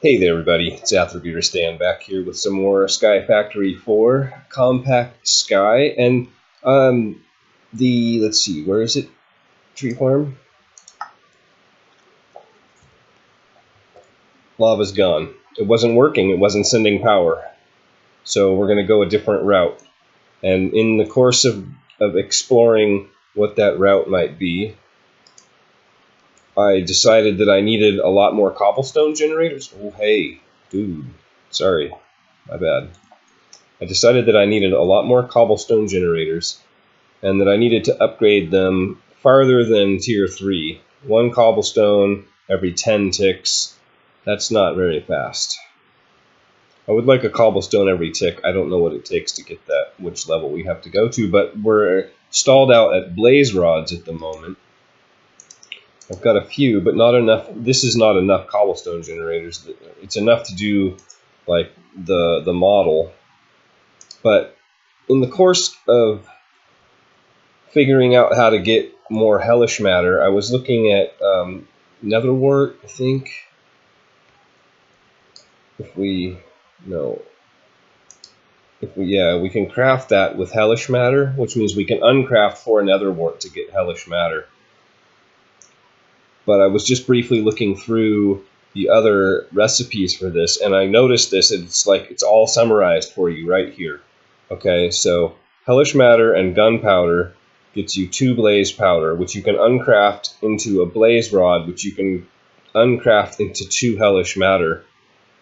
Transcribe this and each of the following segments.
Hey there everybody, it's Atherbeater Stan back here with some more Sky Factory 4 Compact Sky, and let's see, where is it? Tree farm? Lava's gone. It wasn't working, it wasn't sending power. So we're going to go a different route. And in the course of exploring what that route might be, I decided that I needed a lot more cobblestone generators. Oh hey, dude, sorry, my bad. I decided that I needed a lot more cobblestone generators and that I needed to upgrade them farther than tier 3. One cobblestone every 10 ticks. That's not very fast. I would like a cobblestone every tick. I don't know what it takes to get that, which level we have to go to, but we're stalled out at blaze rods at the moment. I've got a few, but not enough. This is not enough cobblestone generators. It's enough to do like the model. But in the course of figuring out how to get more hellish matter, I was looking at netherwort, I think. We can craft that with hellish matter, which means we can uncraft 4 netherwort to get hellish matter. But I was just briefly looking through the other recipes for this, and I noticed this, and it's all summarized for you right here. Okay, so hellish matter and gunpowder gets you 2 blaze powder, which you can uncraft into a blaze rod, which you can uncraft into 2 hellish matter,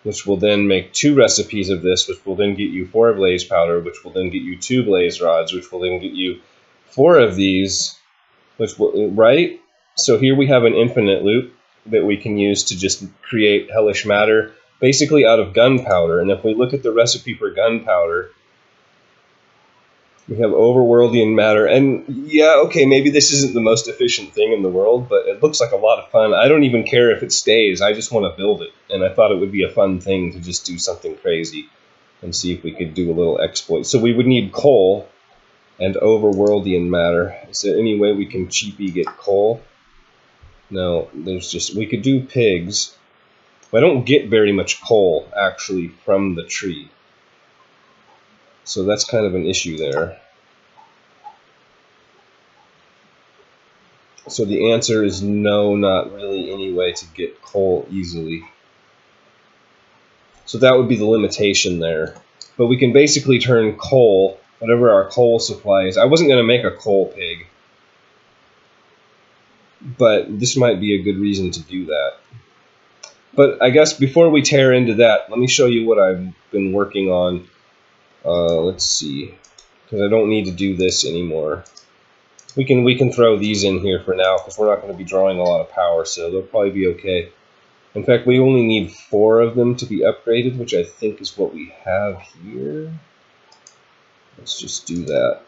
which will then make 2 recipes of this, which will then get you 4 blaze powder, which will then get you 2 blaze rods, which will then get you 4 of these, which will, right? So here we have an infinite loop that we can use to just create hellish matter, basically out of gunpowder. And if we look at the recipe for gunpowder, we have overworldian matter, and yeah, okay, maybe this isn't the most efficient thing in the world, but it looks like a lot of fun. I don't even care if it stays, I just want to build it, and I thought it would be a fun thing to just do something crazy and see if we could do a little exploit. So we would need coal and overworldian matter. Is there any way we can cheaply get coal? No, we could do pigs. I don't get very much coal, actually, from the tree. So that's kind of an issue there. So the answer is no, not really any way to get coal easily. So that would be the limitation there. But we can basically turn coal, whatever our coal supply is. I wasn't going to make a coal pig, but this might be a good reason to do that. But I guess before we tear into that, let me show you what I've been working on. Let's see, because I don't need to do this anymore. We can throw these in here for now because we're not going to be drawing a lot of power, so they'll probably be okay. In fact, we only need 4 of them to be upgraded, which I think is what we have here. Let's just do that.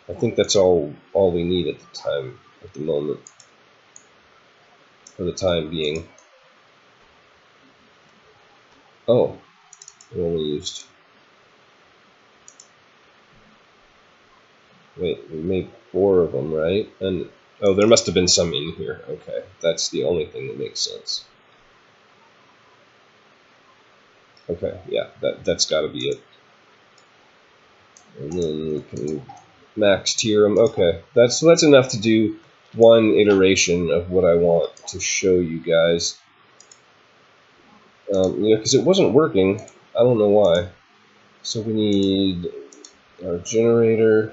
I think that's all we need at the moment, for the time being. Oh, we only used. Wait, we made 4 of them, right? And oh, there must have been some in here. Okay, that's the only thing that makes sense. Okay, yeah, that's got to be it. And then we can max tier them. Okay, that's enough to do 1 iteration of what I want to show you guys. Because it wasn't working. I don't know why. So we need our generator.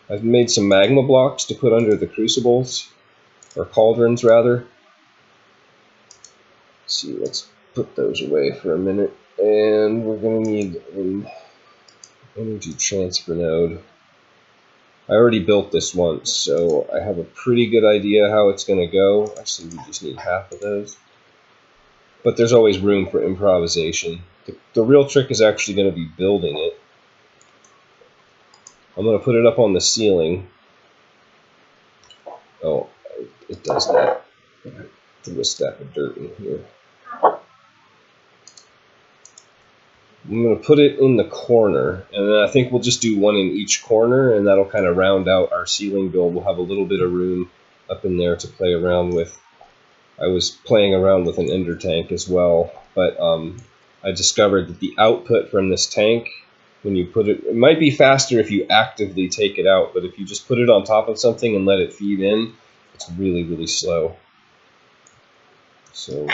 I've made some magma blocks to put under the crucibles, or cauldrons rather. Let's see, let's put those away for a minute. And we're going to need an energy transfer node. I already built this once, so I have a pretty good idea how it's going to go. Actually, we just need half of those. But there's always room for improvisation. The real trick is actually going to be building it. I'm going to put it up on the ceiling. Oh, it does that. Threw a stack of dirt in here. I'm going to put it in the corner, and then I think we'll just do 1 in each corner, and that'll kind of round out our ceiling build. We'll have a little bit of room up in there to play around with. I was playing around with an ender tank as well, but I discovered that the output from this tank, when you put it might be faster if you actively take it out, but if you just put it on top of something and let it feed in, it's really, really slow. So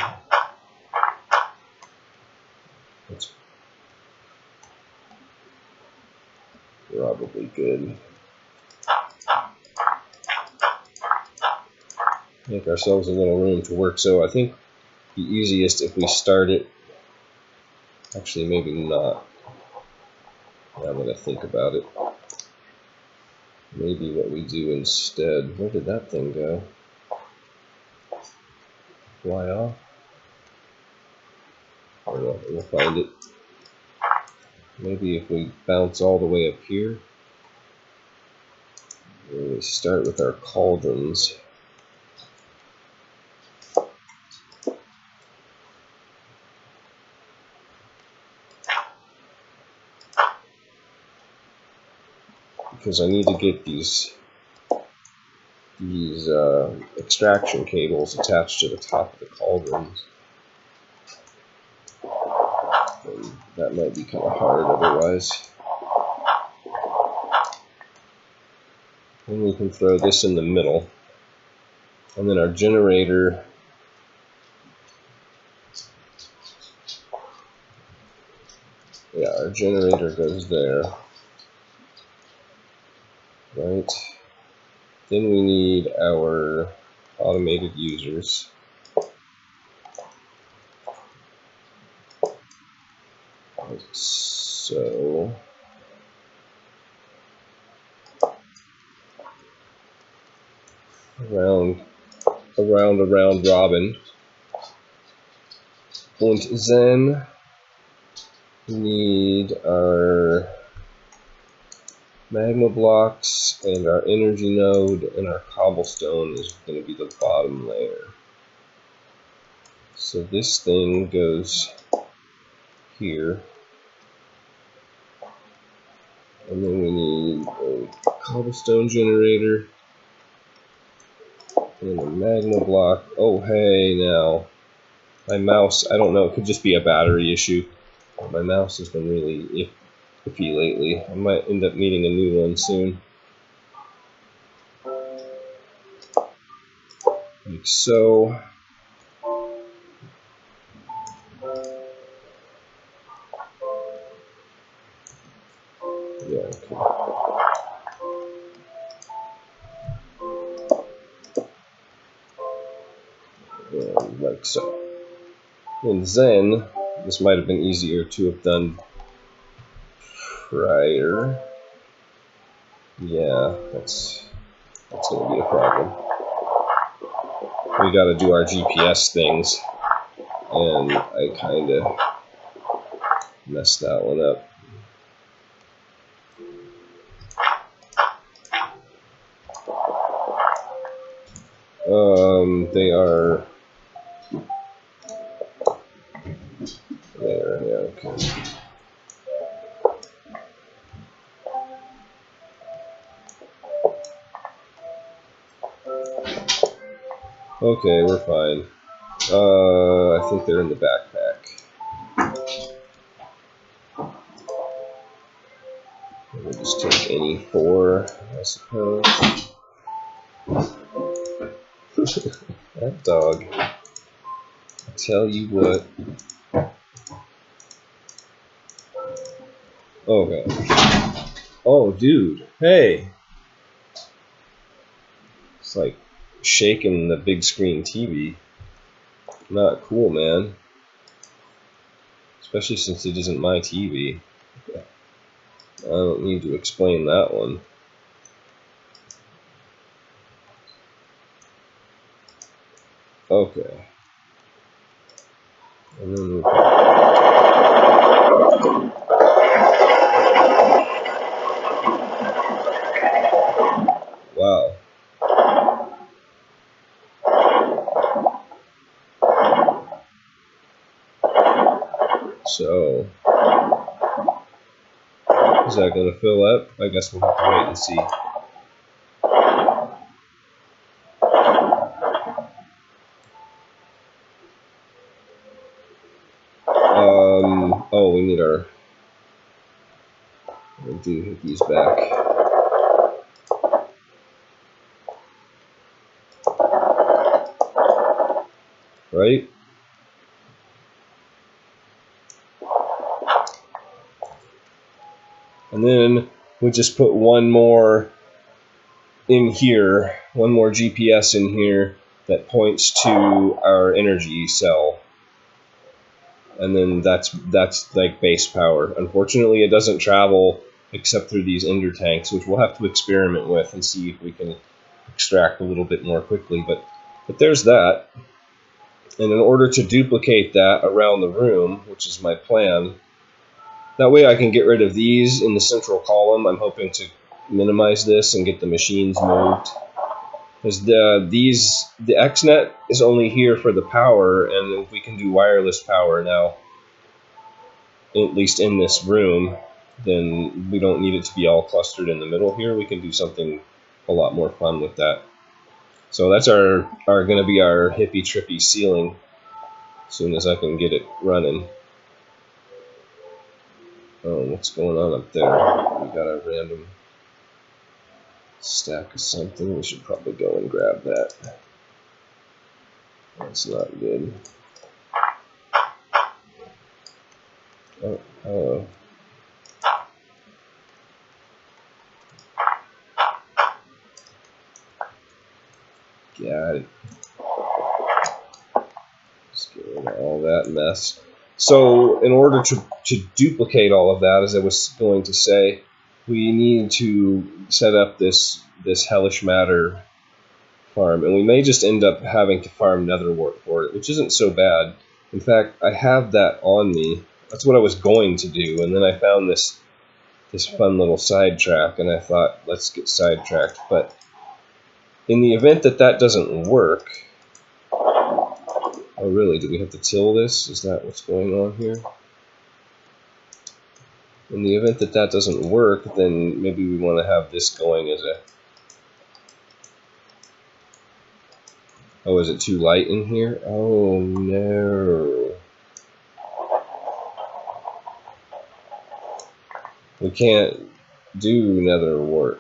that's probably good. Make ourselves a little room to work. So I think the easiest if we start it, actually maybe not, now that I think about it. Maybe what we do instead, where did that thing go? Fly off? I don't know, we'll find it. Maybe if we bounce all the way up here, we start with our cauldrons. Because I need to get these extraction cables attached to the top of the cauldrons. And that might be kind of hard otherwise. Then we can throw this in the middle. And then our generator, yeah, our generator goes there. Right. Then we need our automated users. So around robin. Und then we need our magma blocks and our energy node, and our cobblestone is going to be the bottom layer. So this thing goes here. And then we need a cobblestone generator and a magma block. Oh, hey, now. My mouse, I don't know, it could just be a battery issue. My mouse has been really iffy lately. I might end up needing a new one soon. Like so. Yeah, okay. And like so. And then, this might have been easier to have done prior. Yeah, that's going to be a problem. We got to do our GPS things, and I kind of messed that one up. They are there, yeah, okay. Okay, we're fine. I think they're in the backpack. We'll just take any 4, I suppose. That dog. I tell you what. Okay. Oh, dude. Hey. It's like shaking the big screen TV. Not cool, man. Especially since it isn't my TV. I don't need to explain that one. Okay. And then wow. So, is that going to fill up? I guess we'll have to wait and see. Oh, we need our doohickeys back. Right? And then we just put one more in here, one more GPS in here that points to our energy cell. And then that's like base power. Unfortunately, it doesn't travel except through these ender tanks, which we'll have to experiment with and see if we can extract a little bit more quickly. But there's that. And in order to duplicate that around the room, which is my plan, that way I can get rid of these in the central column. I'm hoping to minimize this and get the machines moved. Because the XNet is only here for the power, and if we can do wireless power now, at least in this room, then we don't need it to be all clustered in the middle here. We can do something a lot more fun with that. So that's our going to be our hippie trippy ceiling as soon as I can get it running. Oh, what's going on up there? We got a random stack of something. We should probably go and grab that. That's not good. Oh, hello. Got it. Just get rid of all that mess. So in order to duplicate all of that, as I was going to say, we need to set up this hellish matter farm, and we may just end up having to farm netherwort for it, which isn't so bad. In fact, I have that on me. That's what I was going to do, and then I found this fun little sidetrack, and I thought, let's get sidetracked. But in the event that that doesn't work, oh really, do we have to till this? Is that what's going on here? In the event that that doesn't work, then maybe we want to have this going as a... Oh, is it too light in here? Oh no. We can't do netherwort.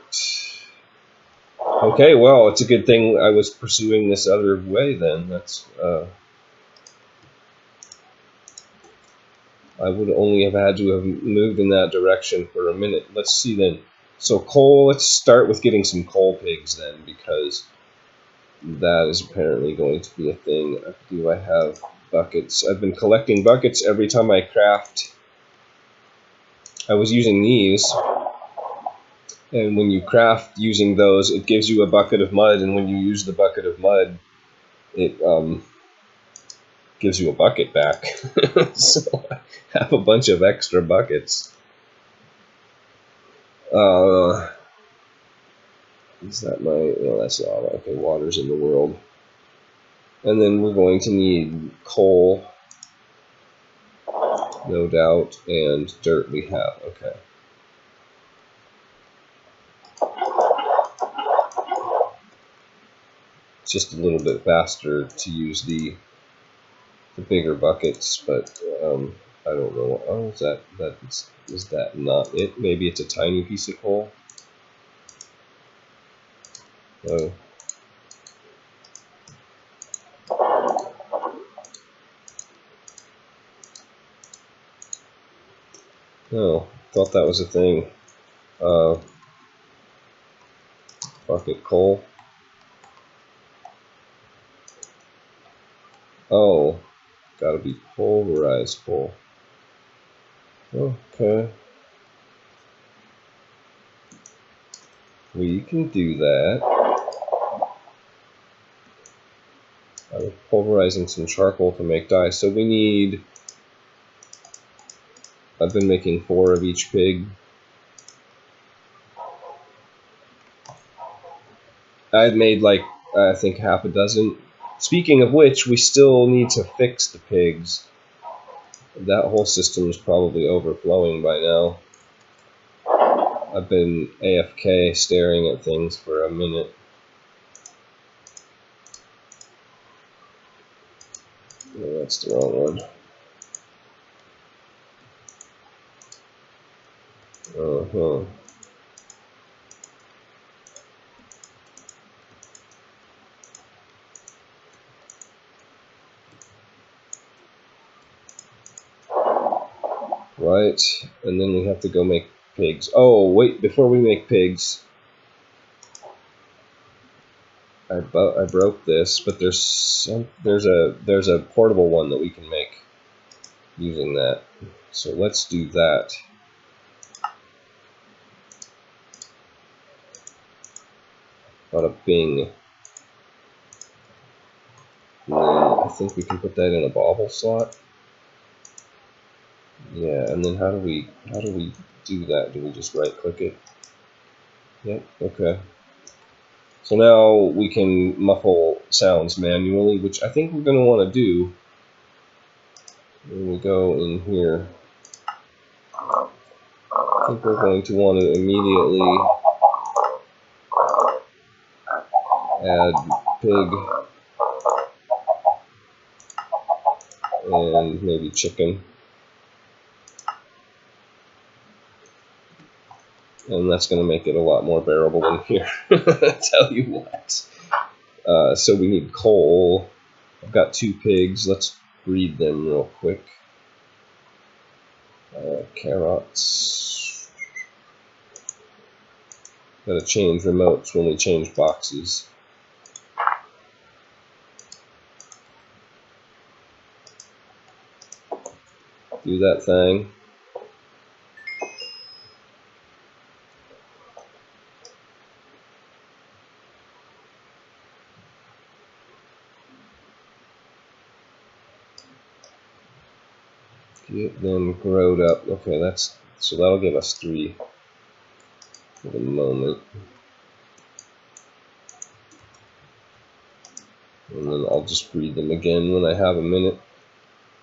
Okay, well, it's a good thing I was pursuing this other way then. That's, I would only have had to have moved in that direction for a minute. Let's see then. So coal, let's start with getting some coal pigs then, because that is apparently going to be a thing. Do I have buckets? I've been collecting buckets every time I craft. I was using these, and when you craft using those, it gives you a bucket of mud, and when you use the bucket of mud, it gives you a bucket back. So I have a bunch of extra buckets. Is that my... No, that's not. Okay, water's in the world. And then we're going to need coal, no doubt, and dirt we have. Okay. It's just a little bit faster to use the bigger buckets, but I don't know. Oh, is that not it? Maybe it's a tiny piece of coal. Oh. Oh, thought that was a thing. Bucket coal. Oh, gotta be pulverized coal. Okay. We can do that. I was pulverizing some charcoal to make dye. So we need... I've been making 4 of each pig. I've made like, I think half a dozen. Speaking of which, we still need to fix the pigs. That whole system is probably overflowing by now. I've been AFK staring at things for a minute. No, that's the wrong one. Uh-huh. Right, and then we have to go make pigs. Oh, wait, before we make pigs, I broke this, but there's a portable one that we can make using that. So let's do that. Bada bing. And then I think we can put that in a bobble slot. Yeah, and then how do we do that? Do we just right click it? Yep, okay. So now we can muffle sounds manually, which I think we're going to want to do when we go in here. I think we're going to want to immediately add pig and maybe chicken. And that's going to make it a lot more bearable in here. I tell you what. So we need coal. I've got 2 pigs. Let's breed them real quick. Carrots. Gotta change remotes when we change boxes. Do that thing. Get them growed up. Okay, so that'll give us 3 for the moment. And then I'll just breed them again when I have a minute.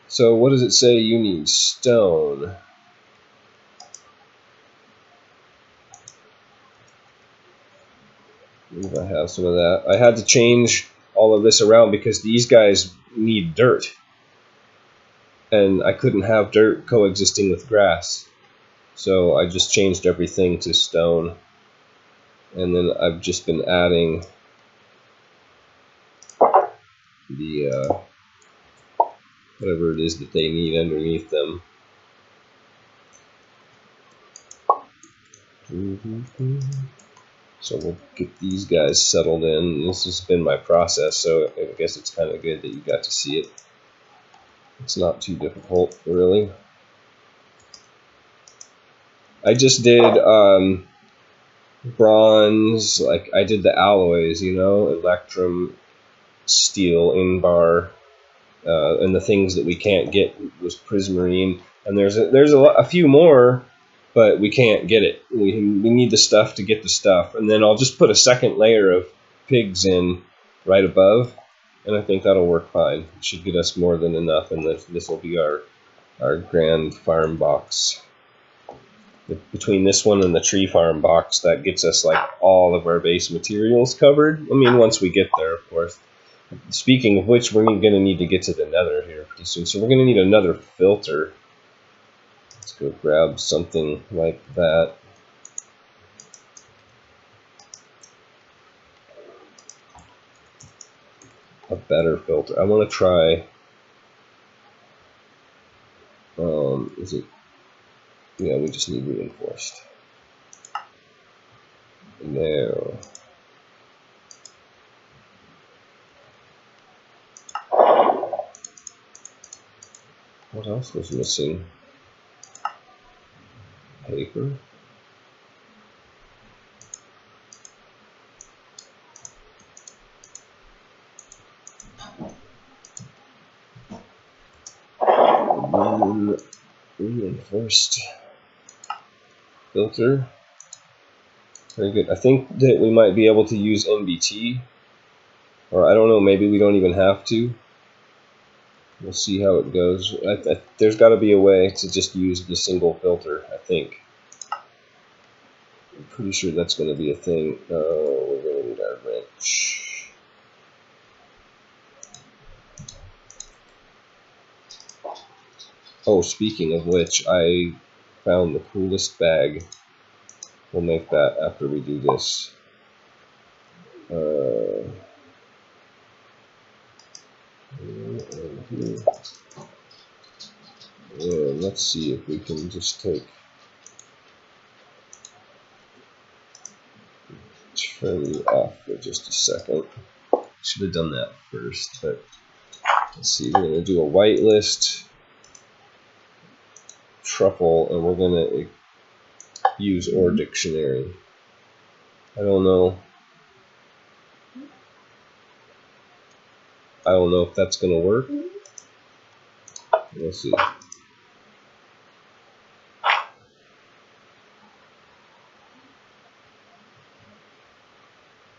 So what does it say? You need stone. If I have some of that. I had to change all of this around because these guys need dirt. And I couldn't have dirt coexisting with grass. So I just changed everything to stone. And then I've just been adding the whatever it is that they need underneath them. So we'll get these guys settled in. This has been my process, so I guess it's kind of good that you got to see it. It's not too difficult, really. I just did bronze, like I did the alloys, electrum, steel, inbar, and the things that we can't get was prismarine. And there's a few more, but we can't get it. We need the stuff to get the stuff. And then I'll just put a second layer of pigs in right above, and I think that'll work fine. It should get us more than enough, and this will be our grand farm box. Between this one and the tree farm box, that gets us like all of our base materials covered. I mean, once we get there, of course. Speaking of which, we're going to need to get to the nether here pretty soon. So we're going to need another filter. Let's go grab something like that. A better filter. I want to try... is it... Yeah, we just need reinforced. There. What else was missing? Paper? Reinforced filter. Very good. I think that we might be able to use NBT. Or I don't know, maybe we don't even have to. We'll see how it goes. There's got to be a way to just use the single filter, I think. I'm pretty sure that's going to be a thing. We're going to need our wrench. Oh, speaking of which, I found the coolest bag We'll make that after we do this. And let's see if we can just turn you off for just a second. Should have done that first, but let's see. We're going to do a whitelist truffle, and we're going to use OR dictionary. I don't know if that's going to work. We'll see.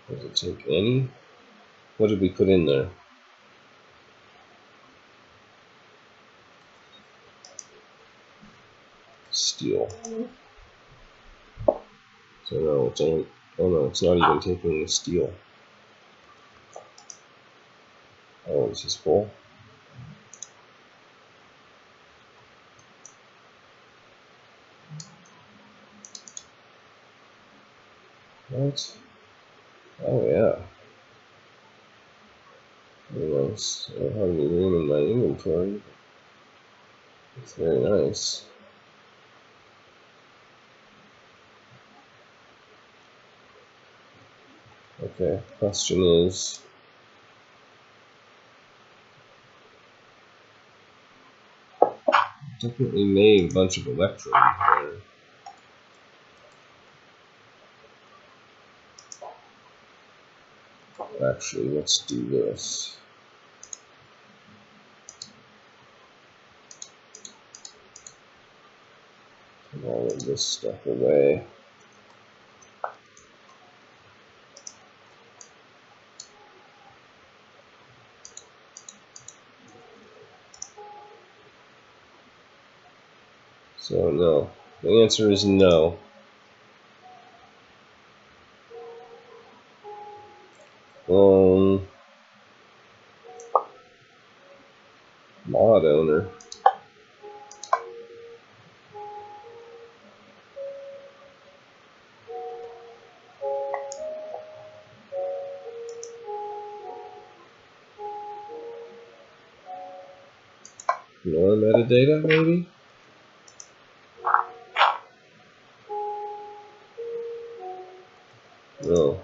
Does it take any? What did we put in there? Steel. So no, it's only. Oh no, it's not even taking the steel. Oh, this is full. What? Oh yeah. Very nice. I don't have any room in my inventory. It's very nice. Okay, question is, definitely made a bunch of electrons there. Actually, let's do this. Put all of this stuff away. So no. The answer is no. Mod owner. More metadata, maybe? No.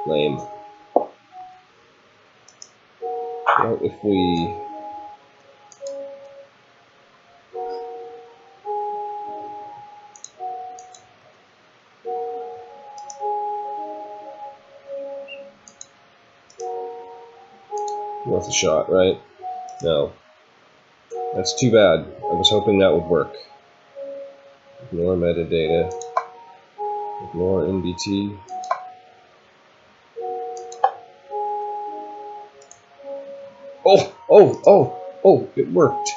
Lame. What if we... Worth a shot, right? No. That's too bad. I was hoping that would work. Ignore metadata. Ignore NBT. Oh, it worked.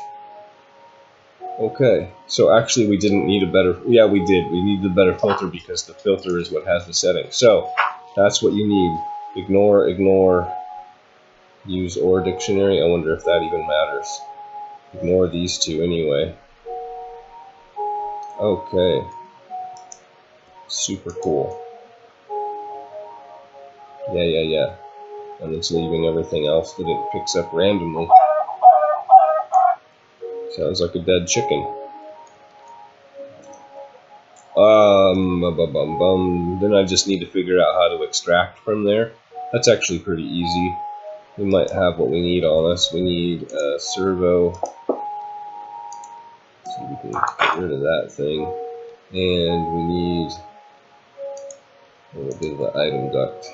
Okay, so actually we didn't need a better, yeah we did, we needed a better filter because the filter is what has the setting. So, that's what you need. Ignore, use OR dictionary. I wonder if that even matters. Ignore these two anyway. Okay. Super cool. Yeah. And it's leaving everything else that it picks up randomly. Sounds like a dead chicken. Then I just need to figure out how to extract from there. That's actually pretty easy. We might have what we need on us. We need a servo. So we can get rid of that thing. And we need a little bit of the item duct.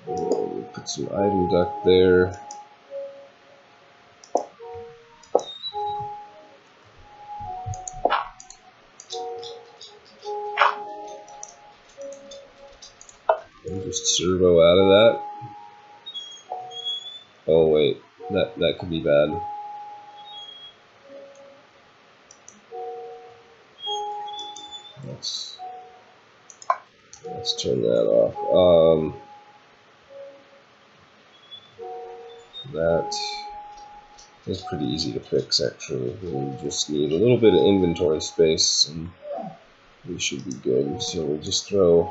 We'll put some item duct there. And just servo out of that. Oh wait, that could be bad. Let's turn that off. That is pretty easy to fix, actually. We just need a little bit of inventory space, and we should be good. So we'll just throw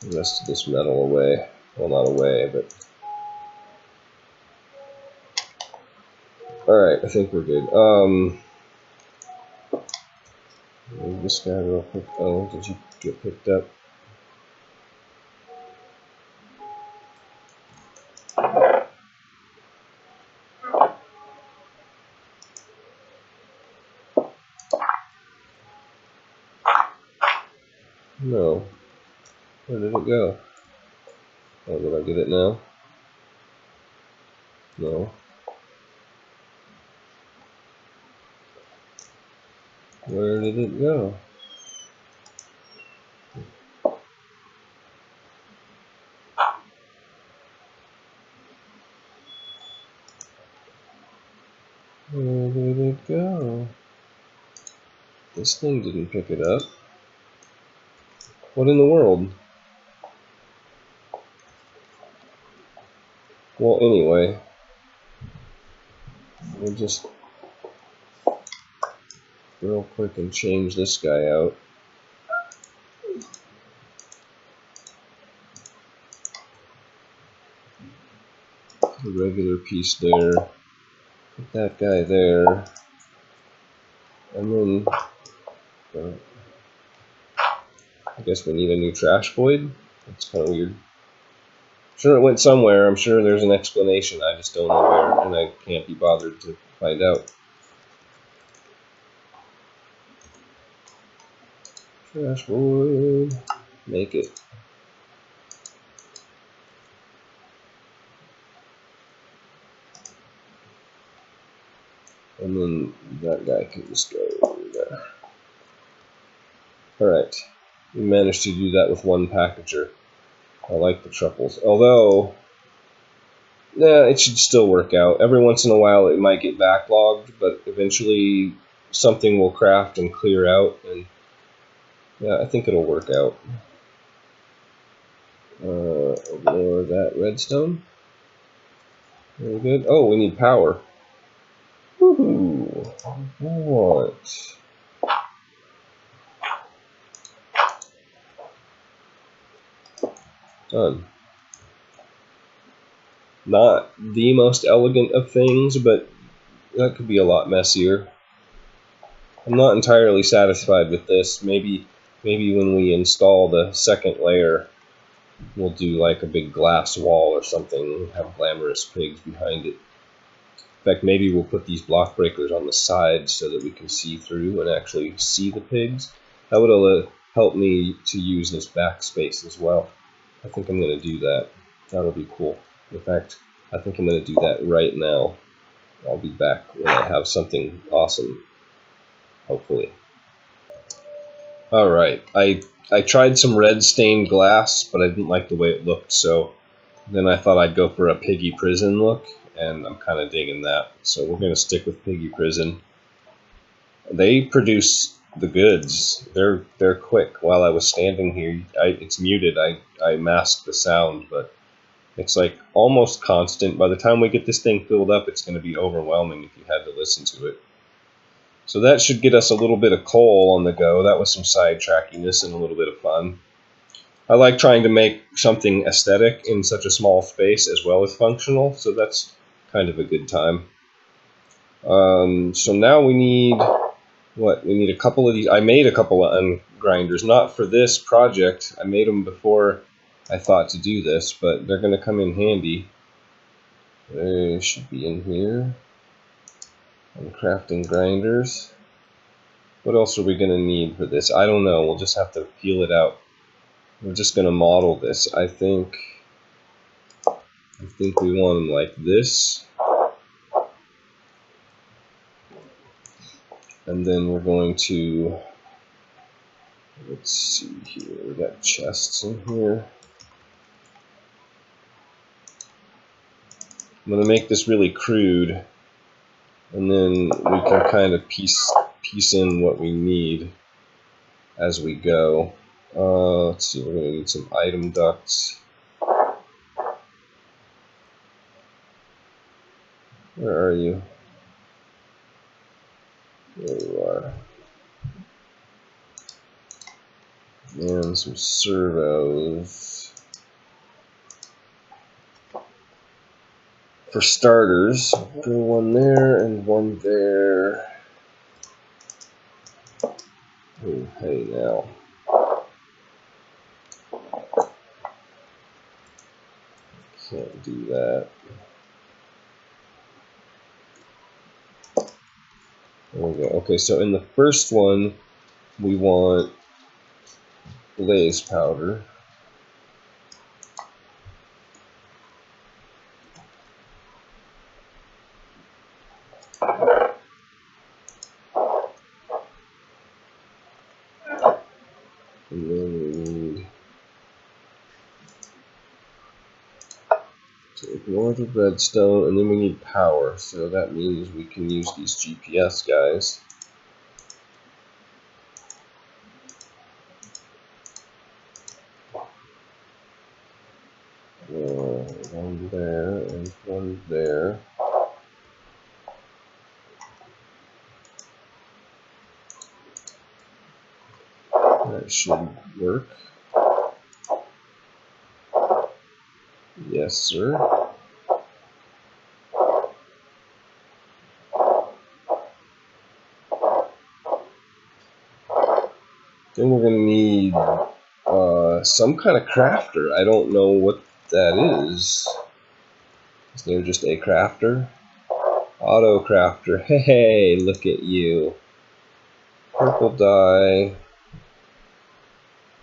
the rest of this metal away. Well, not away, but... Alright, I think we're good. Move this guy real quick. Oh, did you get picked up? No. Where did it go? Oh, did I get it now? No. Where did it go? Where did it go? This thing didn't pick it up. What in the world? Well, anyway, we'll just real quick and change this guy out. The regular piece there. Put that guy there. And then, I guess we need a new trash void. That's kind of weird. I'm sure it went somewhere. I'm sure there's an explanation. I just don't know where, and I can't be bothered to find out. Trash void. Make it. And then that guy can just go over there. Alright. We managed to do that with one packager. I like the truffles. Although, yeah, it should still work out. Every once in a while it might get backlogged, but eventually something will craft and clear out, and yeah, I think it'll work out. Ignore that redstone. Very good. Oh, we need power. Woohoo! What? Done. Not the most elegant of things, but that could be a lot messier. I'm not entirely satisfied with this. Maybe when we install the second layer, we'll do like a big glass wall or something, have glamorous pigs behind it. In fact, maybe we'll put these block breakers on the sides so that we can see through and actually see the pigs. That would help me to use this backspace as well. I think I'm going to do that. That'll be cool. In fact, I think I'm going to do that right now. I'll be back when I have something awesome, hopefully. Alright, I tried some red stained glass, but I didn't like the way it looked, so then I thought I'd go for a Piggy Prison look, and I'm kind of digging that. So we're going to stick with Piggy Prison. They produce the goods. They're quick. While I was standing here, it's muted. I masked the sound, but it's like almost constant. By the time we get this thing filled up, it's going to be overwhelming if you had to listen to it. So that should get us a little bit of coal on the go. That was some sidetrackiness and a little bit of fun. I like trying to make something aesthetic in such a small space as well as functional, so that's kind of a good time. So now we need, what? We need a couple of these. I made a couple of grinders, not for this project. I made them before I thought to do this, but they're going to come in handy. They should be in here. I'm crafting grinders. What else are we going to need for this? I don't know. We'll just have to feel it out. We're just going to model this. I think we want them like this. And then we're going to, let's see here, we got chests in here. I'm going to make this really crude, and then we can kind of piece in what we need as we go. Let's see, we're going to need some item ducts. Where are you? There you are. And some servos. For starters, go one there and one there. Oh, hey now. Can't do that. There we go. Okay, so in the first one, we want blaze powder. And then we need to ignore the redstone, and then we need power. So that means we can use these GPS guys. One there and one there. That should work. Yes, sir. Then we're going to need some kind of crafter. I don't know what that is. Is there just a crafter? Auto crafter. Hey, look at you. Purple dye.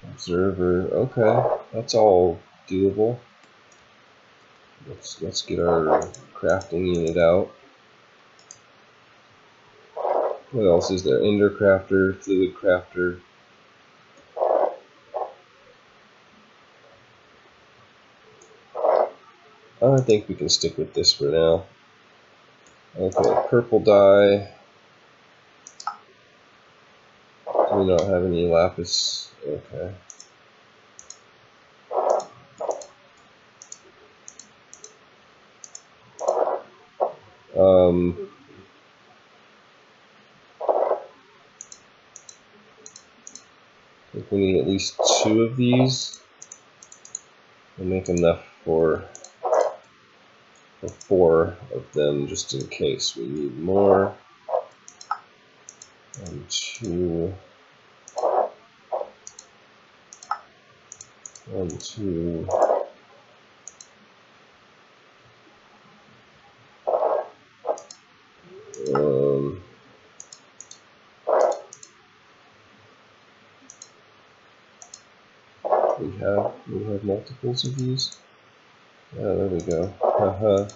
Observer. Okay, that's all doable. Let's get our crafting unit out. What else is there? Ender crafter, fluid crafter. I think we can stick with this for now. Okay, purple dye. Do we not have any lapis? Okay. I think we need at least 2 of these. We'll make enough for 4 of them just in case we need more. 1, 2. 1, 2. We have multiples of these. Yeah, there we go. Haha.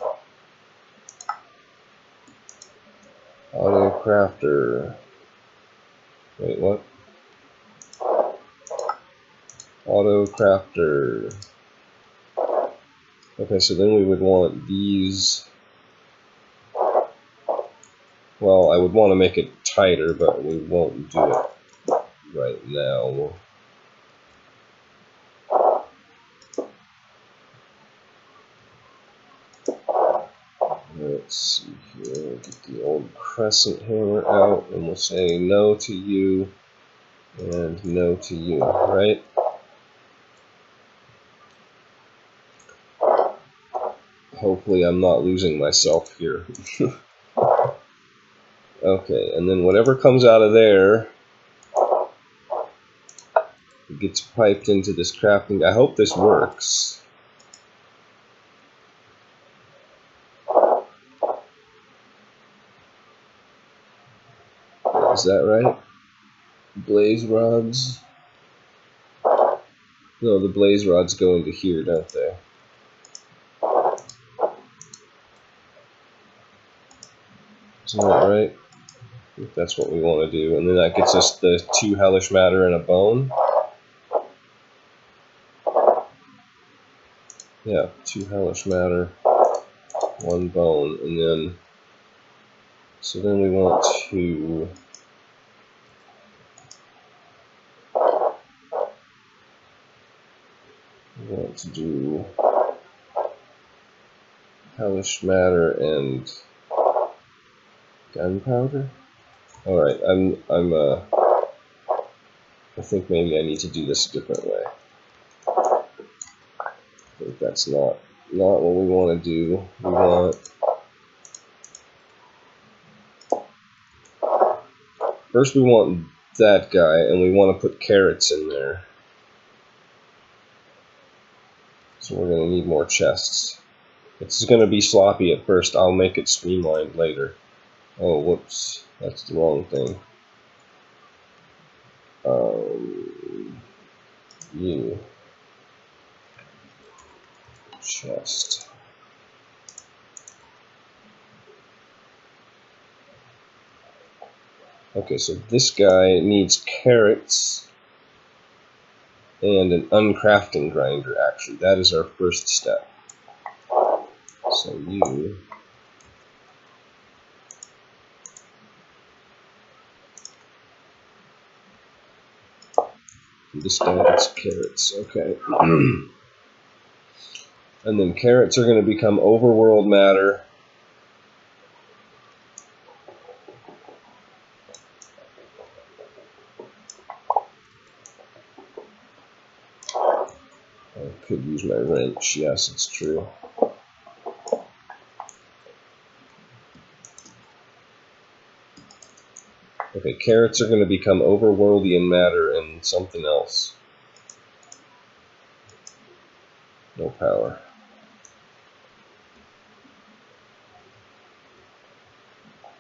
Auto crafter. Wait, what? Auto crafter. Okay, so then we would want these. Well, I would want to make it tighter, but we won't do it right now. Let's see here. We'll get the old crescent hammer out, and we'll say no to you and no to you, right? Hopefully I'm not losing myself here. Okay, and then whatever comes out of there gets piped into this crafting. I hope this works. Is that right? Blaze rods? No, the blaze rods go into here, don't they? Isn't that right? I think that's what we want to do. And then that gets us the 2 hellish matter and a bone. Yeah, 2 hellish matter, 1 bone, and then so then we want to Let's do hellish matter and gunpowder. All right, I think maybe I need to do this a different way. I think that's not what we want to do. We want first we want that guy, and we want to put carrots in there. So we're going to need more chests. It's going to be sloppy at first. I'll make it streamlined later. Oh, whoops. That's the wrong thing. You. Chest. Okay, so this guy needs carrots and an uncrafting grinder, actually. That is our first step. So you... This guy gets carrots, okay. And then carrots are going to become overworld matter. I could use my wrench, yes, it's true. Okay, carrots are going to become overworldian matter and something else. No power.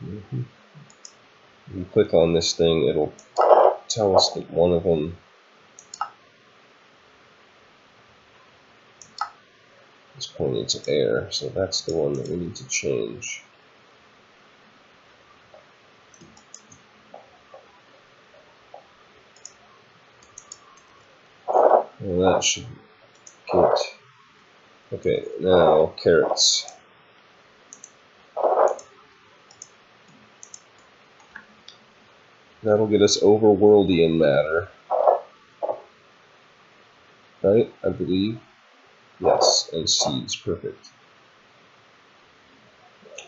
If you click on this thing, it'll tell us that one of them is pointing to air, so that's the one that we need to change. Well, that should get... Okay, now carrots. That'll get us overworldian matter. Right, I believe. Yes, and seeds, perfect.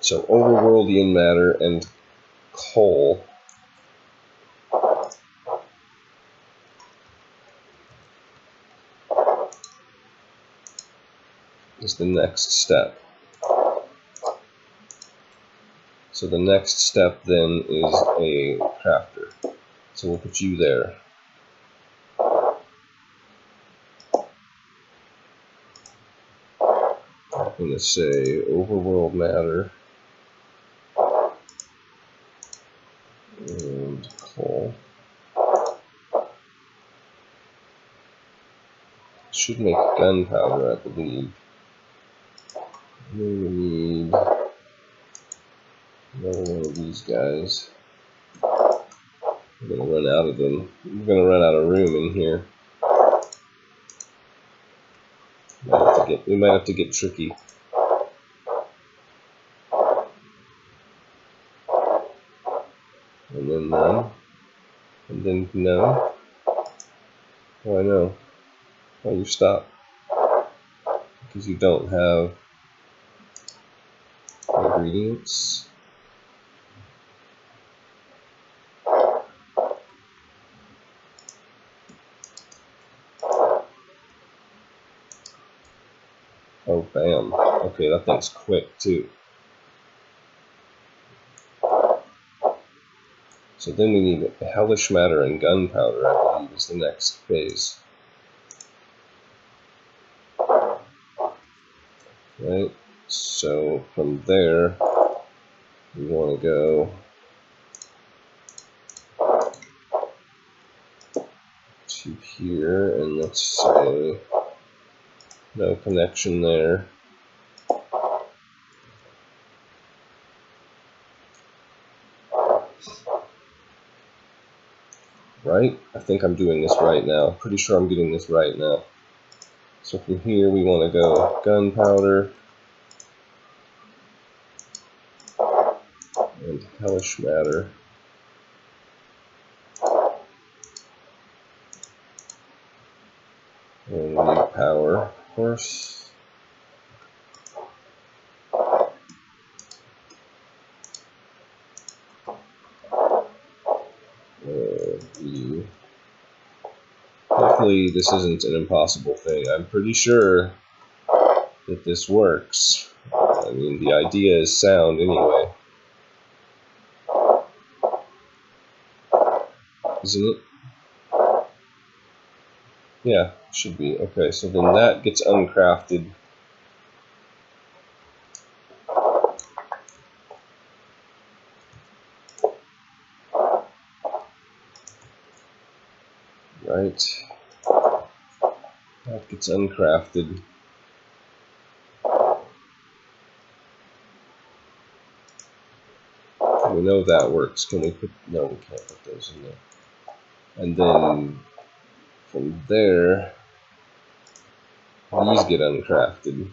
So overworldian matter and coal is the next step. So the next step then is a crafter. So we'll put you there. I'm going to say overworld matter and coal. Should make gunpowder, I believe. And then we need another one of these guys. We're going to run out of them. We're going to run out of room in here. We might have to get tricky. And then none. And then no. Oh, I know. Oh, you stop. Because you don't have ingredients. Oh, bam. Okay, that thing's quick, too. So then we need hellish matter and gunpowder, I believe, is the next phase. Right? So from there, we want to go to here, and let's say no connection there. Right? I think I'm doing this right now. Pretty sure I'm getting this right now. So from here we want to go gunpowder and hellish matter. And we need power course. Hopefully this isn't an impossible thing. I'm pretty sure that this works. I mean, the idea is sound anyway. Isn't it? Yeah, should be. Okay, so then that gets uncrafted. Right. That gets uncrafted. We know that works. Can we put... No, we can't put those in there. And then from there, these get uncrafted.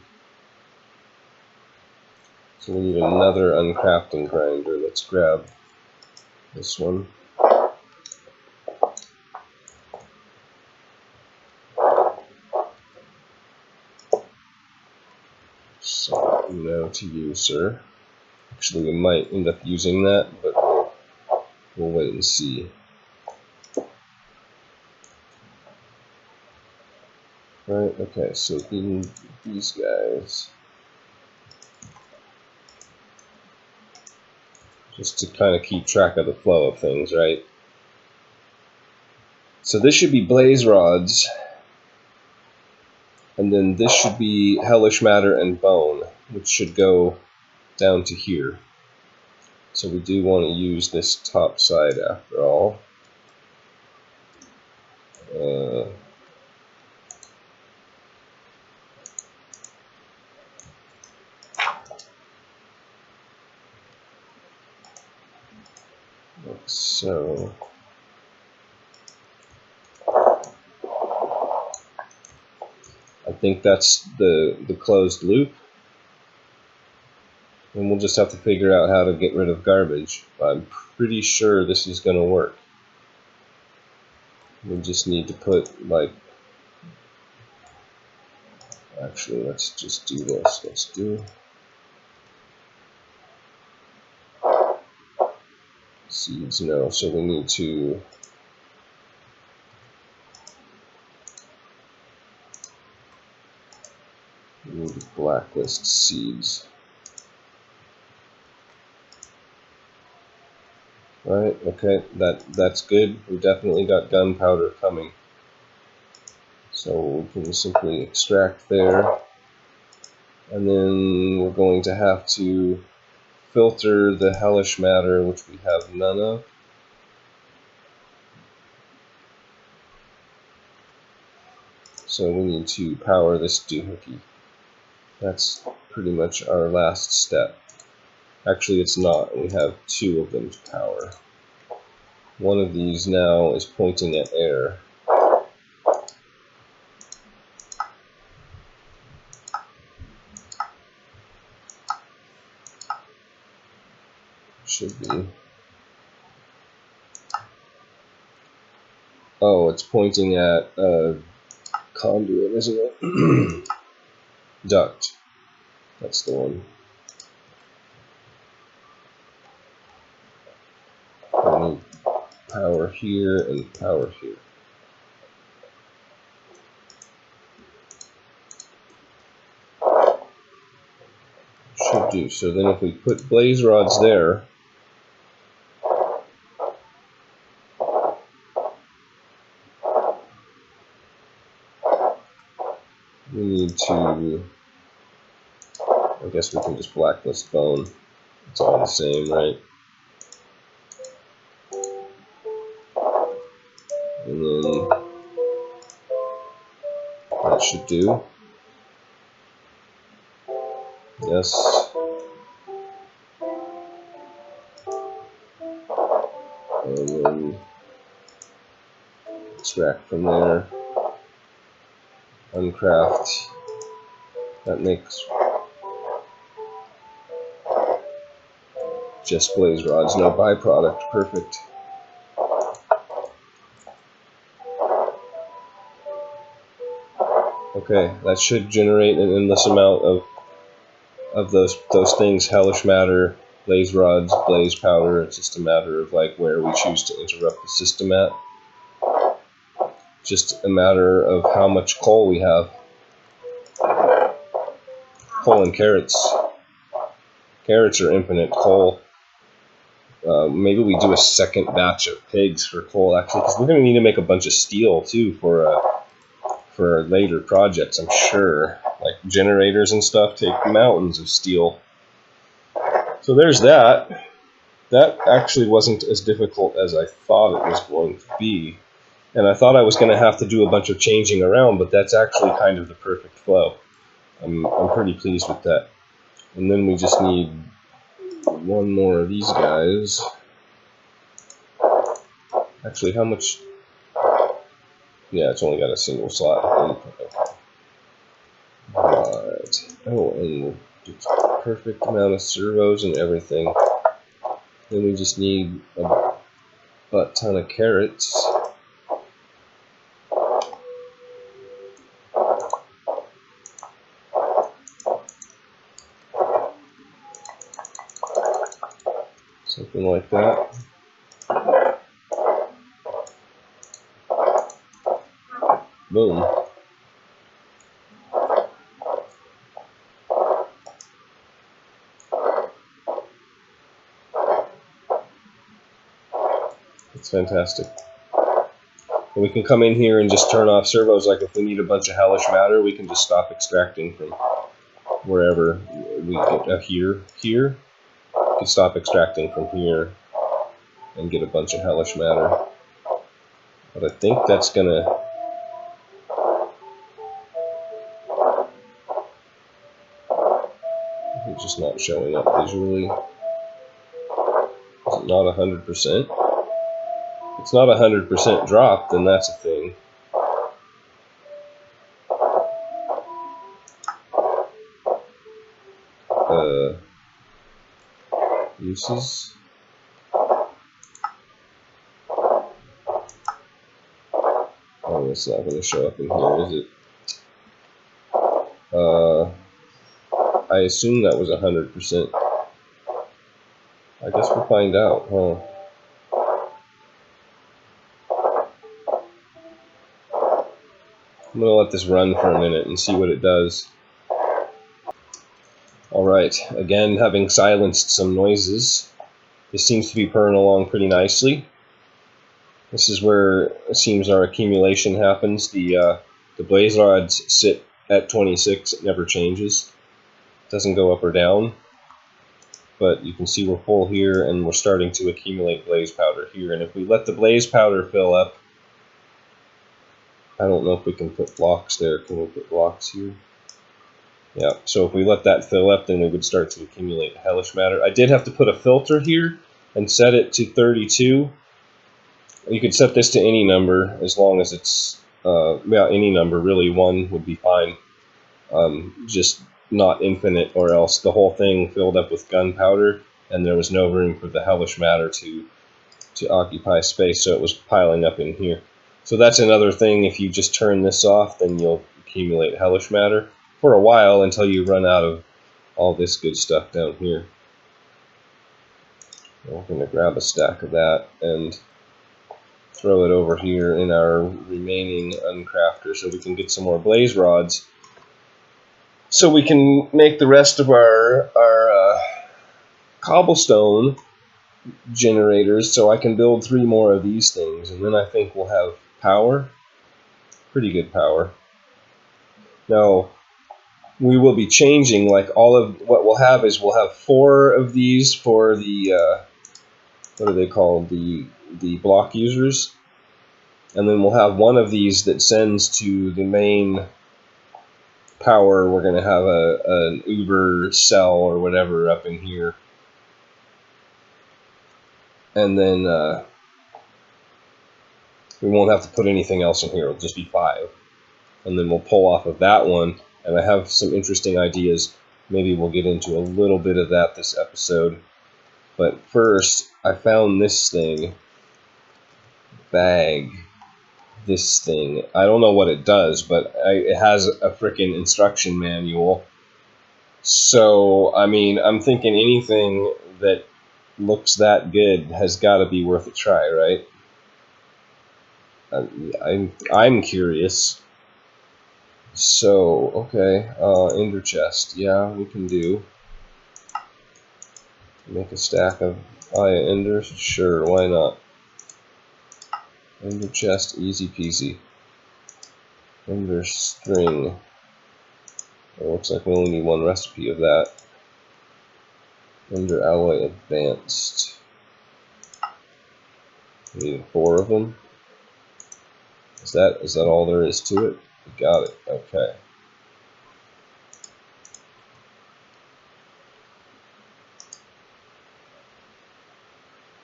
So we need another uncrafting grinder. Let's grab this one. So now to you, sir. Actually, we might end up using that, but we'll wait and see. Right, okay, so these guys, just to kind of keep track of the flow of things, right? So this should be blaze rods, and then this should be hellish matter and bone, which should go down to here. So we do want to use this top side after all. So I think that's the closed loop. And we'll just have to figure out how to get rid of garbage. I'm pretty sure this is going to work. We just need to put, like... Actually, let's just do this. Let's do... Seeds, no. So we need to... We need to blacklist seeds. Right, okay, that's good. We definitely got gunpowder coming. So we can simply extract there. And then we're going to have to filter the hellish matter, which we have none of. So we need to power this doohickey. That's pretty much our last step. Actually, it's not. We have two of them to power. One of these now is pointing at air. Should be. Oh, it's pointing at a conduit, isn't it? Duct. That's the one. I need power here and power here. Should do. So then if we put blaze rods there, we need to, I guess we can just blacklist bone. It's all the same, right? And then that should do. Yes. And then extract from there. Uncraft. That makes just blaze rods, no byproduct. Perfect. Okay, that should generate an endless amount of those things: hellish matter, blaze rods, blaze powder. It's just a matter of like where we choose to interrupt the system at. Just a matter of how much coal we have. Coal and carrots. Carrots are infinite. Coal. Maybe we do a second batch of pigs for coal, actually, because we're going to need to make a bunch of steel too for later projects, I'm sure. Like generators and stuff take mountains of steel. So there's that. That actually wasn't as difficult as I thought it was going to be. And I thought I was going to have to do a bunch of changing around, but that's actually kind of the perfect flow. I'm pretty pleased with that. And then we just need one more of these guys. Actually, how much? Yeah, it's only got a single slot. Right. Oh, and perfect amount of servos and everything. Then we just need a butt ton of carrots. Something like that. Boom. It's fantastic. And we can come in here and just turn off servos. Like if we need a bunch of hellish matter, we can just stop extracting from wherever we get here. We can stop extracting from here and get a bunch of hellish matter. But I think that's gonna... It's just not showing up visually. Is it not 100%? It's not 100% dropped, then that's a thing. Uses. Oh, it's not going to show up in here, is it? I assume that was 100%. I guess we'll find out, huh? I'm going to let this run for a minute and see what it does. Alright, again, having silenced some noises, this seems to be purring along pretty nicely. This is where it seems our accumulation happens. The blaze rods sit at 26, it never changes. It doesn't go up or down. But you can see we're full here, and we're starting to accumulate blaze powder here. And if we let the blaze powder fill up, I don't know if we can put blocks there. Can we put blocks here? Yeah, so if we let that fill up, then we would start to accumulate hellish matter. I did have to put a filter here and set it to 32. You could set this to any number as long as it's, any number, really. 1 would be fine. Just not infinite, or else the whole thing filled up with gunpowder and there was no room for the hellish matter to occupy space, so it was piling up in here. So that's another thing. If you just turn this off, then you'll accumulate hellish matter for a while until you run out of all this good stuff down here. We're going to grab a stack of that and throw it over here in our remaining uncrafter so we can get some more blaze rods, so we can make the rest of our cobblestone generators, so I can build 3 more of these things, and then I think we'll have power. Pretty good power. Now, we will be changing, like, all of what we'll have is we'll have 4 of these for the, what are they called? The block users. And then we'll have 1 of these that sends to the main power. We're going to have an Uber cell or whatever up in here. And then we won't have to put anything else in here. It'll just be 5. And then we'll pull off of that one. And I have some interesting ideas. Maybe we'll get into a little bit of that this episode. But first, I found this thing. Bag. this thing. I don't know what it does, but it has a freaking instruction manual. So, I mean, I'm thinking anything that looks that good has got to be worth a try, right? I'm curious. So, okay, Ender chest. Yeah, we can do. Make a stack of Enders? Sure, why not? Ender chest, easy peasy. Ender string. It looks like we only need one recipe of that. Ender alloy advanced. We need 4 of them. Is that all there is to it? Got it. Okay.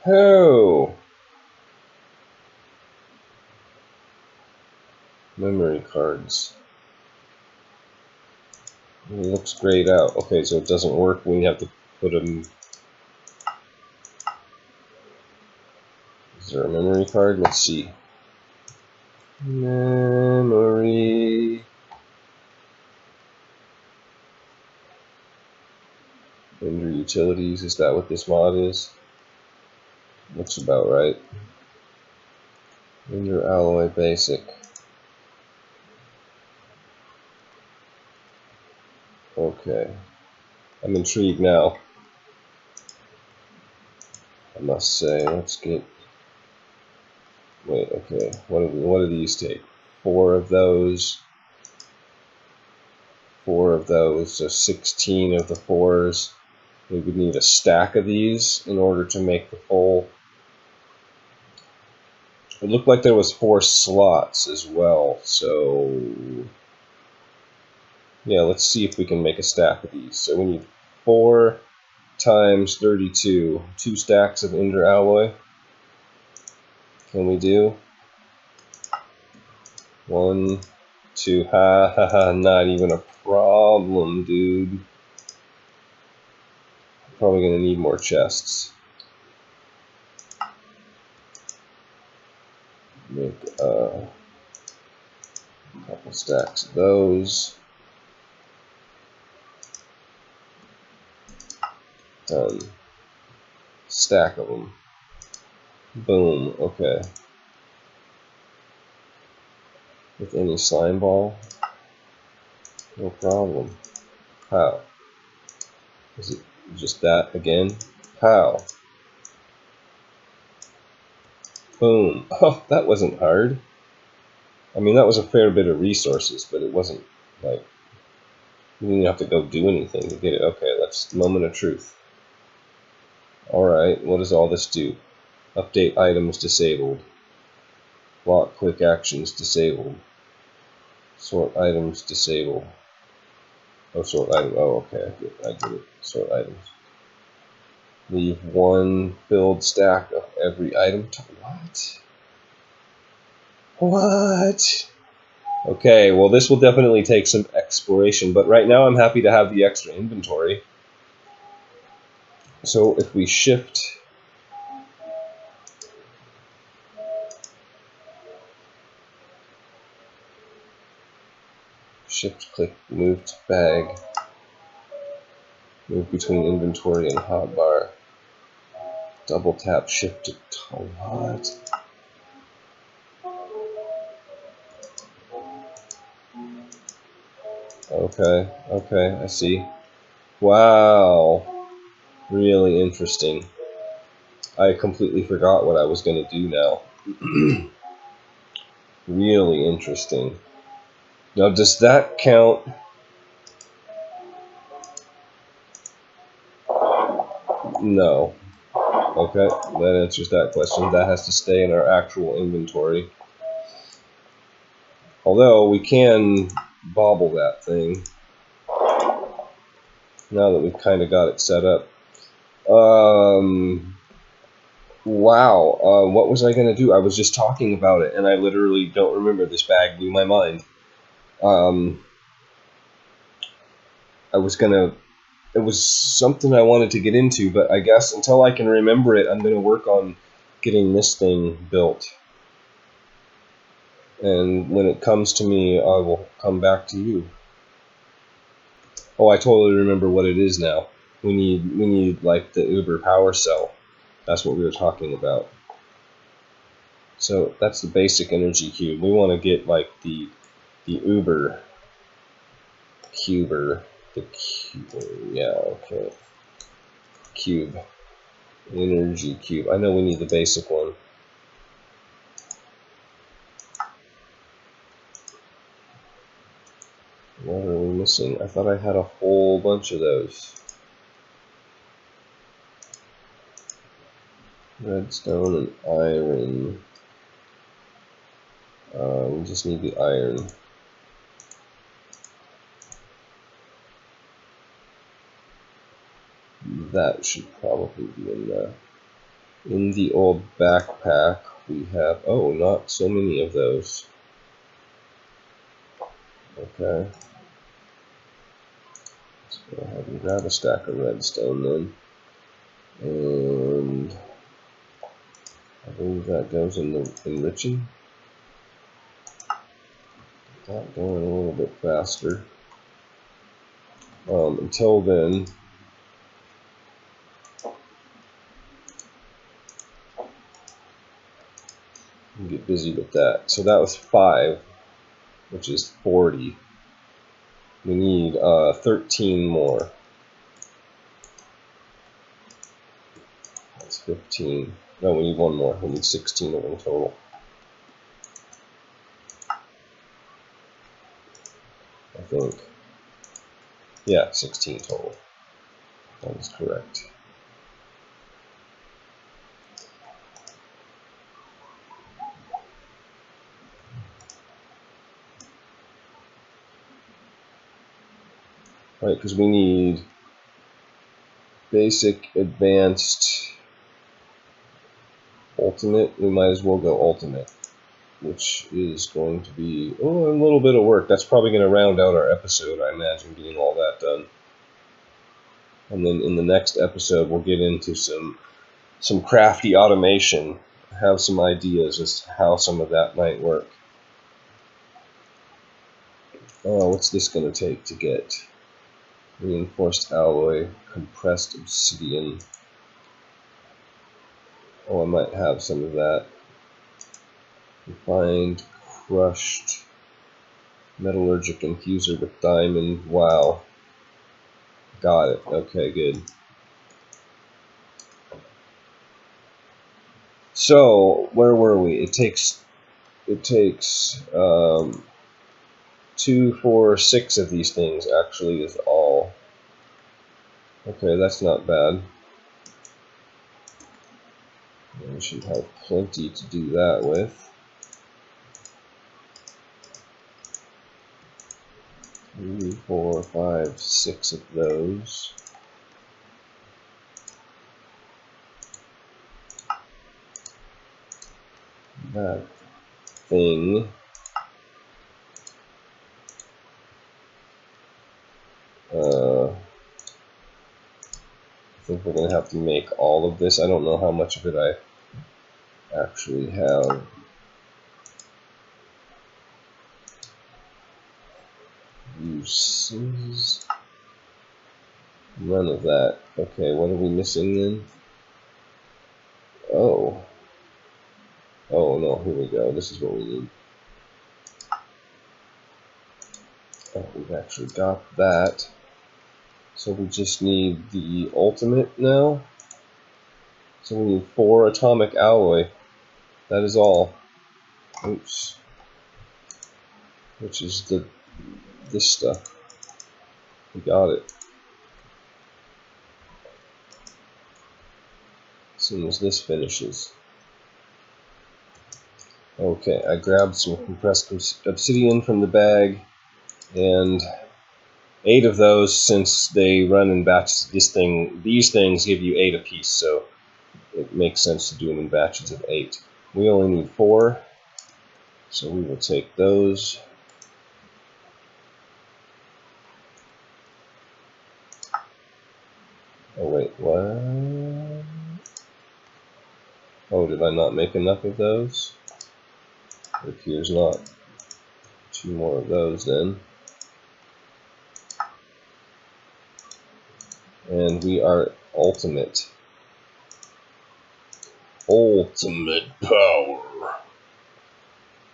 Oh. Memory cards. It looks grayed out. Okay, so it doesn't work when you have to put them. Is there a memory card? Let's see. Memory. Ender utilities. Is that what this mod is? Looks about right. Ender alloy basic. Okay. I'm intrigued now. I must say. Let's get. Wait. Okay. What do these take? 4 of those. 4 of those. So 16 of the 4s. We would need a stack of these in order to make the full. It looked like there was 4 slots as well, so yeah, let's see if we can make a stack of these. So we need 4 times 32, 2 stacks of Ender alloy. Can we do? 1, 2, ha ha ha, not even a problem, dude. Probably gonna need more chests. Make a couple stacks of those. Done. Stack of them. Boom. Okay. With any slime ball? No problem. How? Is it just that again? How? Boom. Oh, that wasn't hard. I mean, that was a fair bit of resources, but it wasn't like you didn't have to go do anything to get it. Okay, that's moment of truth. Alright, what does all this do? Update items disabled. Block quick actions disabled. Sort items disabled. Oh, sort item. Oh, okay, I get it. Sort items. Leave 1 filled stack of every item. What? What? Okay, well this will definitely take some exploration, but right now I'm happy to have the extra inventory. So if we shift click move to bag, move between inventory and hotbar, double tap shift to what? Okay, I see. Wow, really interesting. I completely forgot what I was going to do now. Really interesting. Now, does that count? No. Okay, that answers that question. That has to stay in our actual inventory. Although, we can bobble that thing. Now that we've kind of got it set up. Wow, what was I going to do? I was just talking about it, and I literally don't remember. This bag blew my mind. I was going to... It was something I wanted to get into, but I guess until I can remember it, I'm going to work on getting this thing built. And when it comes to me, I will come back to you. Oh, I totally remember what it is now. We need like the Uber power cell. That's what we were talking about. So that's the basic energy cube. We want to get like the Uber cuber, the cube. Yeah, okay. Cube, energy cube. I know we need the basic one. What are we missing? I thought I had a whole bunch of those. Redstone and iron. We just need the iron. That should probably be in there. In the old backpack, we have, oh, not so many of those. Okay. Let's go ahead and grab a stack of redstone then. And I believe that goes in the enriching. That going a little bit faster. Until then, we'll get busy with that. So that was 5, which is 40. We need 13 more. That's 15. No, we need one more. We need 16 of them total. I think. Yeah, 16 total. That is correct. Right, because we need basic, advanced, ultimate. We might as well go ultimate, which is going to be a little bit of work. That's probably going to round out our episode, I imagine, getting all that done. And then in the next episode, we'll get into some crafty automation, have some ideas as to how some of that might work. What's this going to take to get? Reinforced alloy, compressed obsidian. Oh, I might have some of that. Refined, crushed, metallurgic infuser with diamond. Wow. Got it. Okay, good. So, where were we? It takes 2, 4, 6 of these things actually is all. Okay, that's not bad. We should have plenty to do that with. 3, 4, 5, 6 of those. That thing. I think we're going to have to make all of this. I don't know how much of it I actually have. Uses. None of that. Okay, what are we missing then? Oh. Oh no, here we go. This is what we need. Oh, we've actually got that. So we just need the ultimate now. So we need 4 atomic alloy. That is all. Oops. Which is this stuff. We got it. As soon as this finishes. Okay, I grabbed some compressed obsidian from the bag, and 8 of those, since they run in batches. These things give you 8 apiece, so it makes sense to do them in batches of 8. We only need 4, so we will take those. Oh wait, what? Oh, did I not make enough of those? It appears not. 2 more of those then. And we are ultimate. Ultimate power.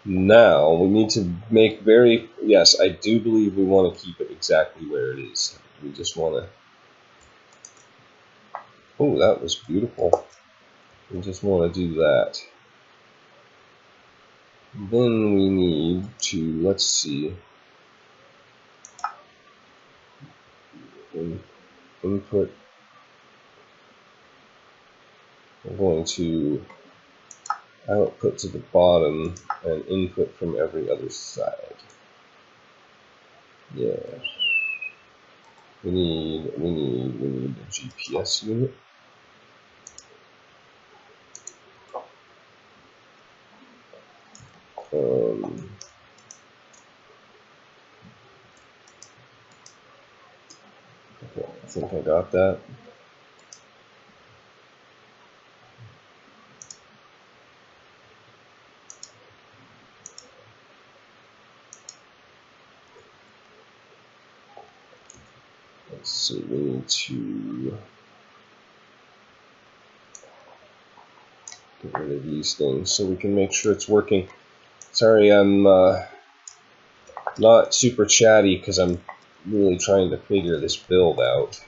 Now, we need to make very... Yes, I do believe we want to keep it exactly where it is. We just want to... Oh, that was beautiful. We just want to do that. Then we need to, let's see, input. We're going to output to the bottom and input from every other side. Yeah. We need a GPS unit. Okay, I think I got that. So we need to get rid of these things so we can make sure it's working. Sorry, I'm not super chatty because I'm really trying to figure this build out.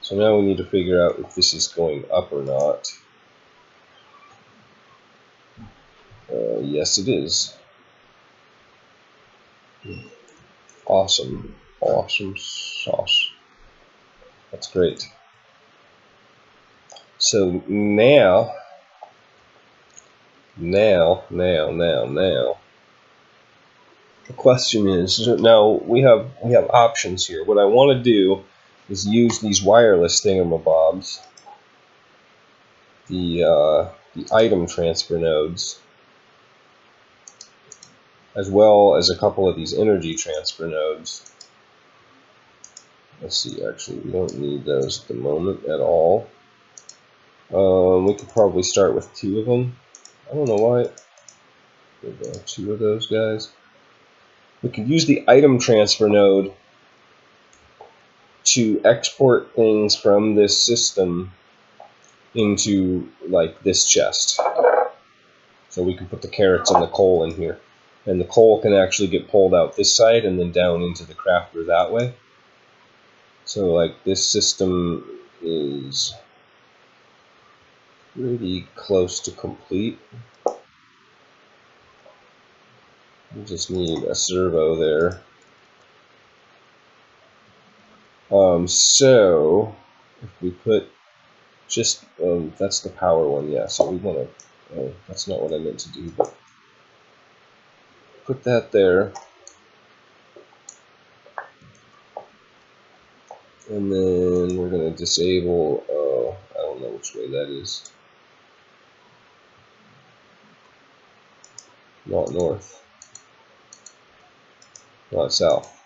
So now we need to figure out if this is going up or not. Yes, it is. Awesome. Awesome sauce. That's great. So now, the question is, now we have options here. What I want to do is use these wireless thingamabobs, the item transfer nodes, as well as a couple of these energy transfer nodes. Let's see, actually, we don't need those at the moment at all. We could probably start with 2 of them. I don't know why. There we go, 2 of those guys. We could use the item transfer node to export things from this system into, like, this chest. So we can put the carrots and the coal in here. And the coal can actually get pulled out this side and then down into the crafter that way. So, like, this system is pretty close to complete. We just need a servo there. So, if we put just, that's the power one, yeah, so we want to, that's not what I meant to do, but put that there. And then we're going to disable, I don't know which way that is. Not north. Not south.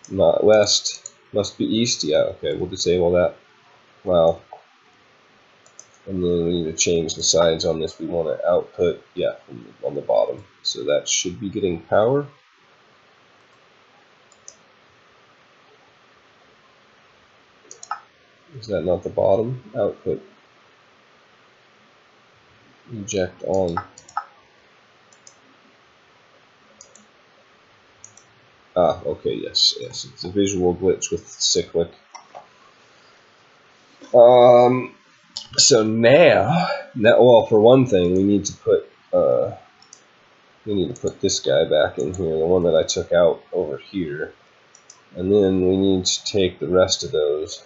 Not west. Must be east. Yeah, okay, we'll disable that. Wow. And then we need to change the sides on this. We want to output, yeah, on the bottom. So that should be getting power. Is that not the bottom? Output. Eject on. Ah, okay, yes, it's a visual glitch with cyclic. So now, well, for one thing, we need to put this guy back in here, the one that I took out over here, and then we need to take the rest of those.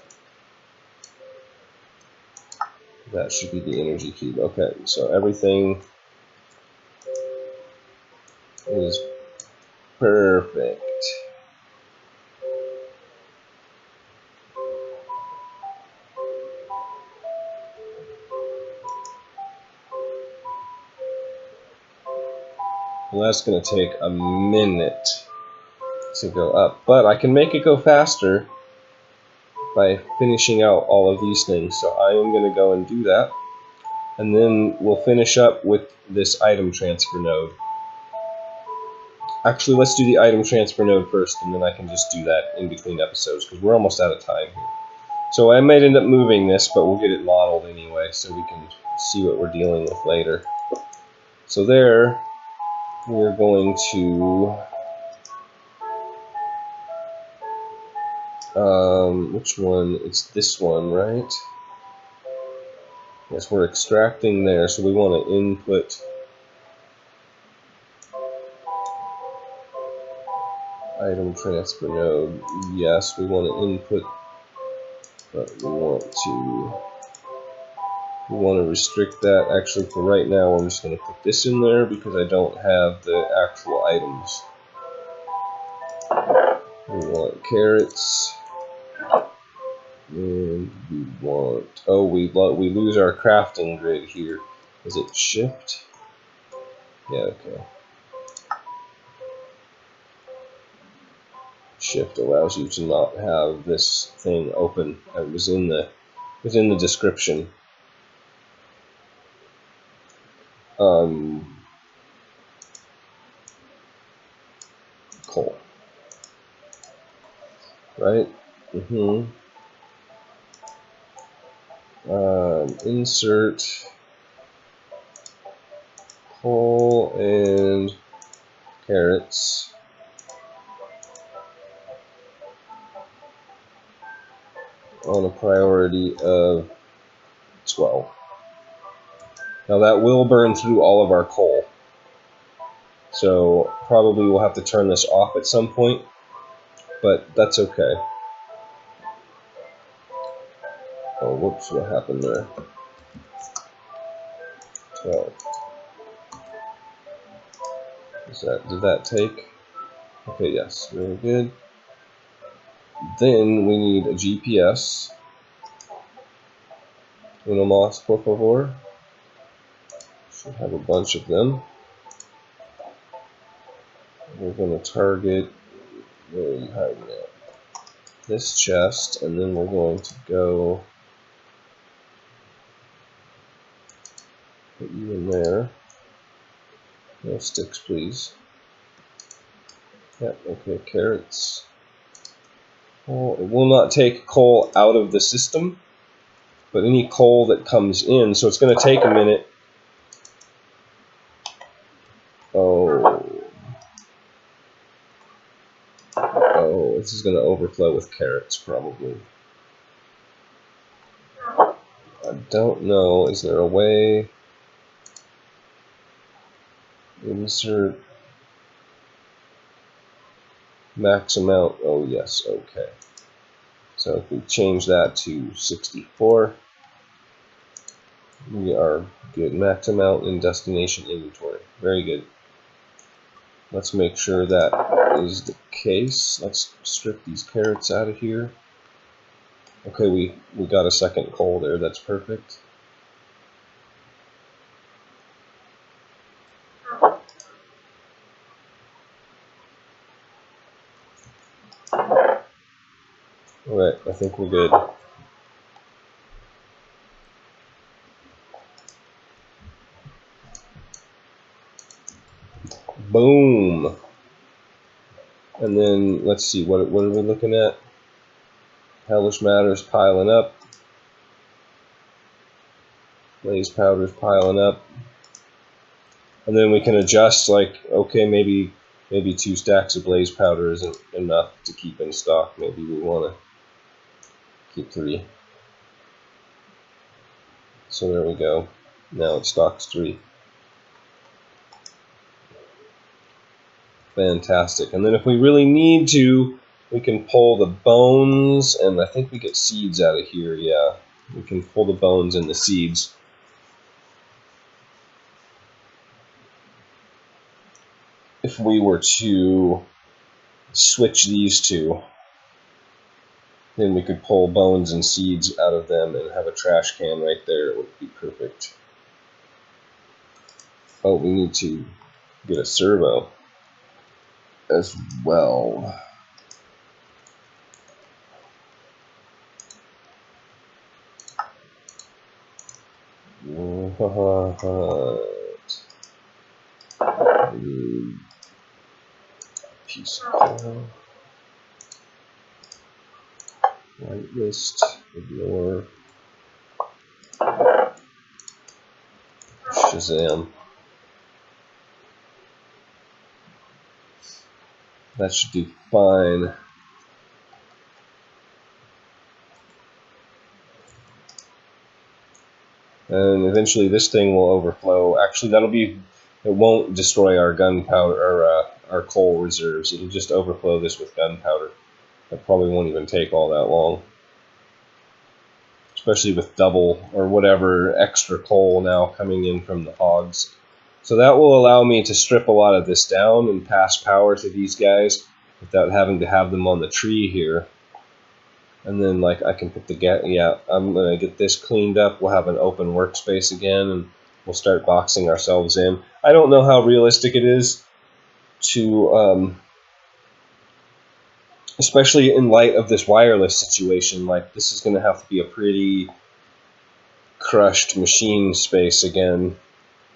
That should be the energy cube. Okay, so everything is perfect. Well, that's going to take a minute to go up, but I can make it go faster by finishing out all of these things. So I am going to go and do that. and then we'll finish up with this item transfer node. Actually, let's do the item transfer node first, and then I can just do that in between episodes, because we're almost out of time here. So I might end up moving this, but we'll get it modeled anyway, so we can see what we're dealing with later. So there, we're going to... which one? It's this one, right? Yes, we're extracting there, so we want to input item transfer node. Yes, we want to input, but we want to restrict that. Actually, for right now, I'm just going to put this in there because I don't have the actual items. We want carrots, and we want, oh, we lose our crafting grid here. Is it shift? Yeah, okay. Shift allows you to not have this thing open. It was in the description. Coal, right? Insert coal and carrots. On a priority of 12. Now that will burn through all of our coal. So probably we'll have to turn this off at some point, but that's okay. Oh, whoops, what happened there? 12. Did that take? Okay, yes, very good. Then we need a GPS. Uno más, por favor. Should have a bunch of them. We're going to target, where are you hiding at? This chest, and then we're going to go put you in there. No sticks, please. Yep, okay, carrots. Coal. It will not take coal out of the system, but any coal that comes in, so it's going to take a minute. Oh, this is going to overflow with carrots, probably. I don't know. Is there a way? Insert max amount. Oh, yes, okay. So if we change that to 64, we are good. Max amount in destination inventory. Very good. Let's make sure that is the case. Let's strip these carrots out of here. Okay, we got a second coal there. That's perfect. Alright, I think we're good. Boom! And then, let's see, what are we looking at? Hellish Matter's piling up. Blaze Powder's piling up. And then we can adjust, like, okay, maybe 2 stacks of Blaze Powder isn't enough to keep in stock. Maybe we want to keep 3. So there we go. Now it stocks 3. Fantastic. And then if we really need to, we can pull the bones, and I think we get seeds out of here, yeah. We can pull the bones and the seeds. If we were to switch these two, then we could pull bones and seeds out of them and have a trash can right there. It would be perfect. Oh, we need to get a servo as well. Piece of cow. Whitelist. Ignore. Shazam. That should do fine. And eventually this thing will overflow. Actually, it won't destroy our gunpowder or our coal reserves. It'll just overflow this with gunpowder. That probably won't even take all that long. Especially with double or whatever extra coal now coming in from the hogs. So that will allow me to strip a lot of this down and pass power to these guys without having to have them on the tree here. And then like I can put I'm gonna get this cleaned up. We'll have an open workspace again and we'll start boxing ourselves in. I don't know how realistic it is to especially in light of this wireless situation. Like this is gonna have to be a pretty crushed machine space again.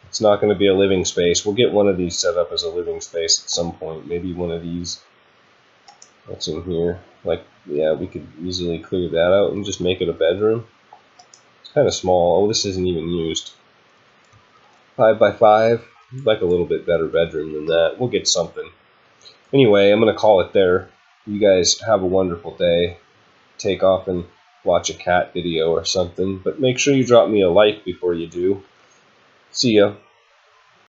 It's not going to be a living space. We'll get one of these set up as a living space at some point. Maybe one of these. What's in here? Like, yeah, we could easily clear that out and just make it a bedroom. It's kind of small. Oh, this isn't even used. 5 by 5. Like a little bit better bedroom than that. We'll get something. Anyway, I'm going to call it there. You guys have a wonderful day. Take off and watch a cat video or something. But make sure you drop me a like before you do. See ya.